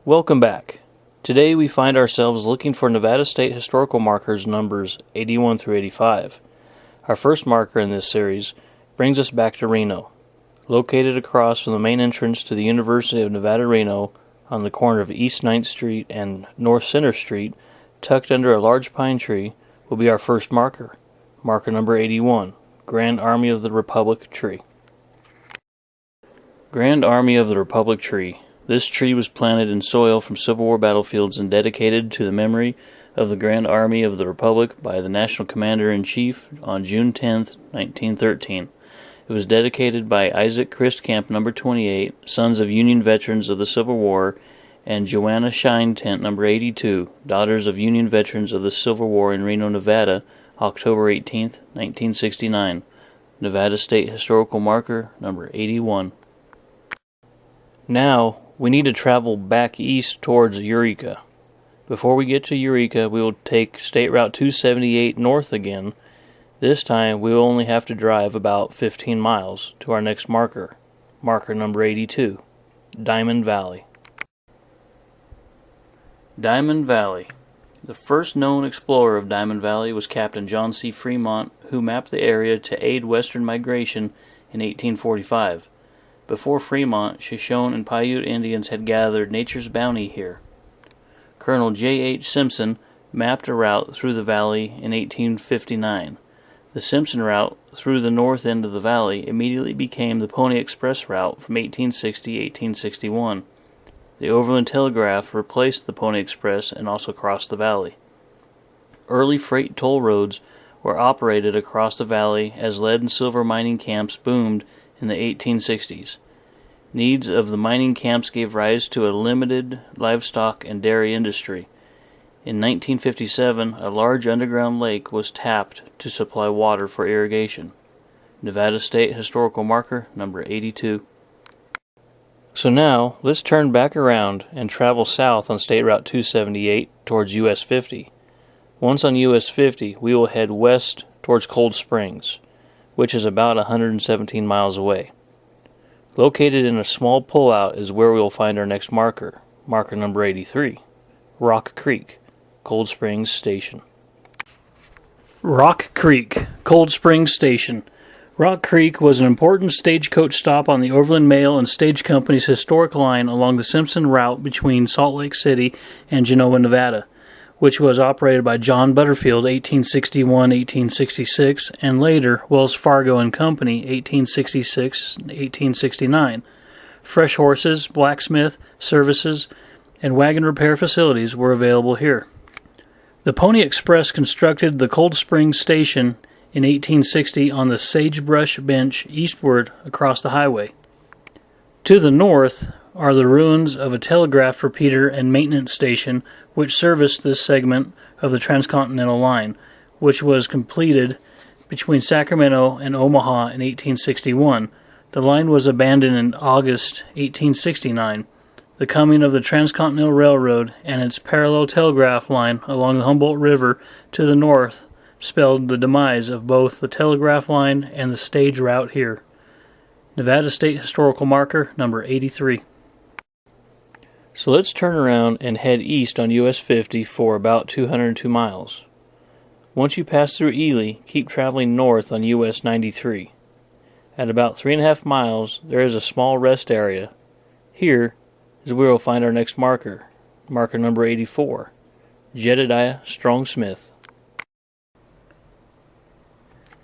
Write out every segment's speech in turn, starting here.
Welcome back. Today we find ourselves looking for Nevada State historical markers numbers 81 through 85. Our first marker in this series brings us back to Reno. Located across from the main entrance to the University of Nevada, Reno, on the corner of East 9th Street and North Center Street, tucked under a large pine tree, will be our first marker. Marker number 81, Grand Army of the Republic Tree. Grand Army of the Republic Tree. This tree was planted in soil from Civil War battlefields and dedicated to the memory of the Grand Army of the Republic by the National Commander-in-Chief on June 10, 1913. It was dedicated by Isaac Christcamp No. 28, Sons of Union Veterans of the Civil War, and Joanna Shine Tent No. 82, Daughters of Union Veterans of the Civil War in Reno, Nevada, October 18, 1969. Nevada State Historical Marker No. 81. Now, we need to travel back east towards Eureka. Before we get to Eureka, we will take State Route 278 north again. This time, we will only have to drive about 15 miles to our next marker. Marker number 82, Diamond Valley. Diamond Valley. The first known explorer of Diamond Valley was Captain John C. Fremont, who mapped the area to aid western migration in 1845. Before Fremont, Shoshone and Paiute Indians had gathered nature's bounty here. Colonel J. H. Simpson mapped a route through the valley in 1859. The Simpson route through the north end of the valley immediately became the Pony Express route from 1860 to 1861. The Overland Telegraph replaced the Pony Express and also crossed the valley. Early freight toll roads were operated across the valley as lead and silver mining camps boomed in the 1860s. Needs of the mining camps gave rise to a limited livestock and dairy industry. In 1957, a large underground lake was tapped to supply water for irrigation. Nevada State Historical Marker number 82. So now, let's turn back around and travel south on State Route 278 towards US 50. Once on US 50, we will head west towards Cold Springs, which is about 117 miles away. Located in a small pullout is where we will find our next marker, marker number 83, Rock Creek, Cold Springs Station. Rock Creek, Cold Springs Station. Rock Creek was an important stagecoach stop on the Overland Mail and Stage Company's historic line along the Simpson route between Salt Lake City and Genoa, Nevada, which was operated by John Butterfield 1861-1866 and later Wells Fargo and Company 1866-1869. Fresh horses, blacksmith, services, and wagon repair facilities were available here. The Pony Express constructed the Cold Springs Station in 1860 on the Sagebrush Bench eastward across the highway. To the north are the ruins of a telegraph repeater and maintenance station which serviced this segment of the transcontinental line, which was completed between Sacramento and Omaha in 1861. The line was abandoned in August 1869. The coming of the Transcontinental Railroad and its parallel telegraph line along the Humboldt River to the north spelled the demise of both the telegraph line and the stage route here. Nevada State Historical Marker number 83. So let's turn around and head east on US 50 for about 202 miles. Once you pass through Ely, keep traveling north on US 93. At about 3.5 miles, there is a small rest area. Here is where we'll find our next marker, marker number 84, Jedediah Strong Smith.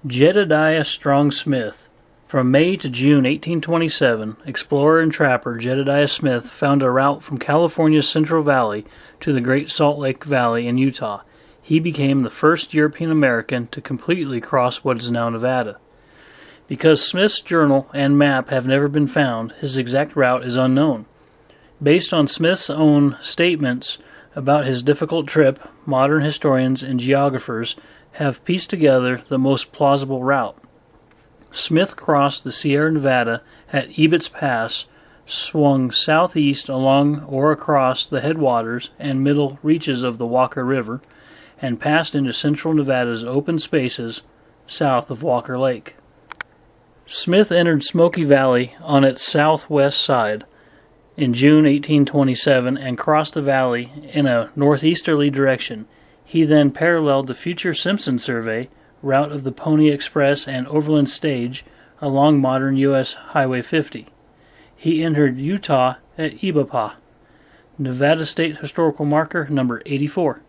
Jedediah Strong Smith. From May to June 1827, explorer and trapper Jedediah Smith found a route from California's Central Valley to the Great Salt Lake Valley in Utah. He became the first European American to completely cross what is now Nevada. Because Smith's journal and map have never been found, his exact route is unknown. Based on Smith's own statements about his difficult trip, modern historians and geographers have pieced together the most plausible route. Smith crossed the Sierra Nevada at Ebbets Pass, swung southeast along or across the headwaters and middle reaches of the Walker River, and passed into central Nevada's open spaces south of Walker Lake. Smith entered Smoky Valley on its southwest side. in June 1827 and crossed the valley in a northeasterly direction. He then paralleled the future Simpson Survey route of the Pony Express and Overland Stage along modern U.S. Highway 50. He entered Utah at Ibapa. Nevada State Historical Marker number 84.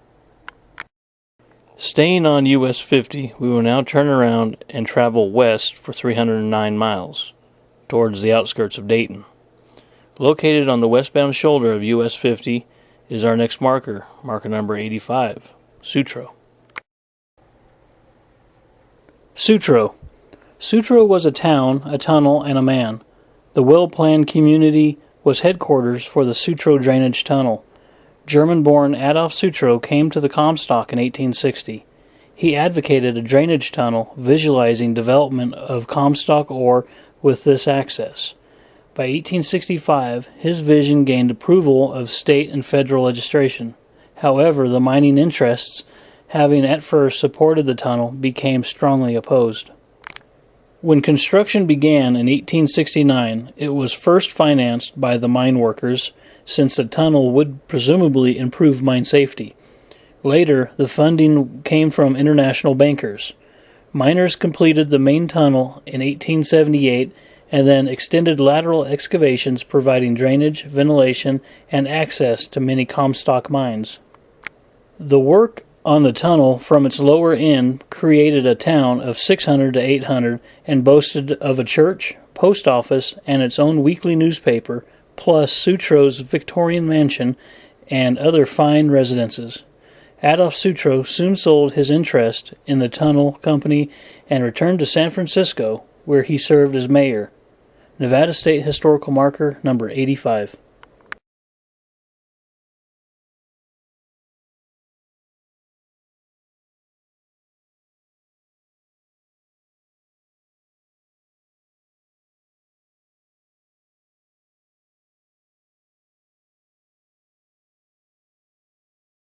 Staying on US 50, we will now turn around and travel west for 309 miles, towards the outskirts of Dayton. Located on the westbound shoulder of US 50 is our next marker, marker number 85, Sutro. Sutro. Sutro was a town, a tunnel, and a man. The well-planned community was headquarters for the Sutro Drainage Tunnel. German-born Adolf Sutro came to the Comstock in 1860. He advocated a drainage tunnel, visualizing development of Comstock ore with this access. By 1865, his vision gained approval of state and federal legislation. However, the mining interests, having at first supported the tunnel, became strongly opposed. When construction began in 1869, it was first financed by the mine workers, since the tunnel would presumably improve mine safety. Later, the funding came from international bankers. Miners completed the main tunnel in 1878 and then extended lateral excavations providing drainage, ventilation, and access to many Comstock mines. The work on the tunnel from its lower end created a town of 600 to 800 and boasted of a church, post office, and its own weekly newspaper, plus Sutro's Victorian mansion and other fine residences. Adolf Sutro soon sold his interest in the tunnel company and returned to San Francisco, where he served as mayor. Nevada State Historical Marker number 85.